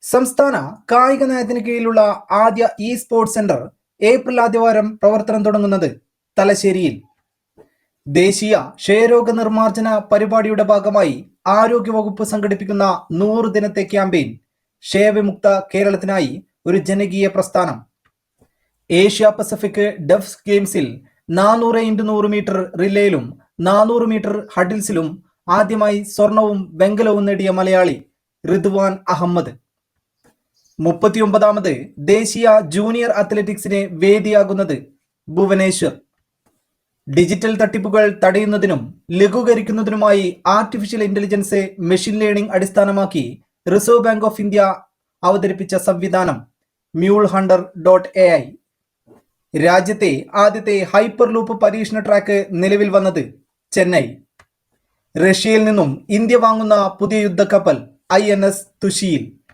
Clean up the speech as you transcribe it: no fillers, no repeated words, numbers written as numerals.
സംസ്ഥാന കായിക നയത്തിന് കീഴിലുള്ള ആദ്യ ഇ സ്പോർട്സ് സെന്റർ ഏപ്രിൽ ആദ്യവാരം പ്രവർത്തനം തുടങ്ങുന്നത് തലശ്ശേരിയിൽ. ദേശീയ ക്ഷയരോഗ നിർമ്മാർജ്ജന പരിപാടിയുടെ ഭാഗമായി ആരോഗ്യവകുപ്പ് സംഘടിപ്പിക്കുന്ന 100 ദിനത്തെ ക്യാമ്പയിൻ ക്ഷയവിമുക്ത കേരളത്തിനായി ഒരു ജനകീയ പ്രസ്ഥാനം. ഏഷ്യ പസഫിക് ഡെഫ് ഗെയിംസിൽ 400x100 മീറ്റർ റിലേയിലും 400 മീറ്റർ ഹഡിൽസിലും ആദ്യമായി സ്വർണവും വെങ്കലവും നേടിയ മലയാളി റിദ്വാൻ അഹമ്മദ്. 39ാമത് ദേശീയ ജൂനിയർ അത്ലറ്റിക്സിന് വേദിയാകുന്നത് ഭുവനേശ്വർ. ഡിജിറ്റൽ തട്ടിപ്പുകൾ തടയുന്നതിനും ലഘൂകരിക്കുന്നതിനുമായി ആർട്ടിഫിഷ്യൽ ഇന്റലിജൻസ് മെഷീൻ ലേണിംഗ് അടിസ്ഥാനമാക്കി റിസർവ് ബാങ്ക് ഓഫ് ഇന്ത്യ അവതരിപ്പിച്ച സംവിധാനം MuleHunter.ai. രാജ്യത്തെ ആദ്യത്തെ ഹൈപ്പർ ലൂപ്പ് പരീക്ഷണ ട്രാക്ക് നിലവിൽ വന്നത് ചെന്നൈ. റഷ്യയിൽ നിന്നും ഇന്ത്യ വാങ്ങുന്ന പുതിയ യുദ്ധക്കപ്പൽ INS തുഷിയിൽ.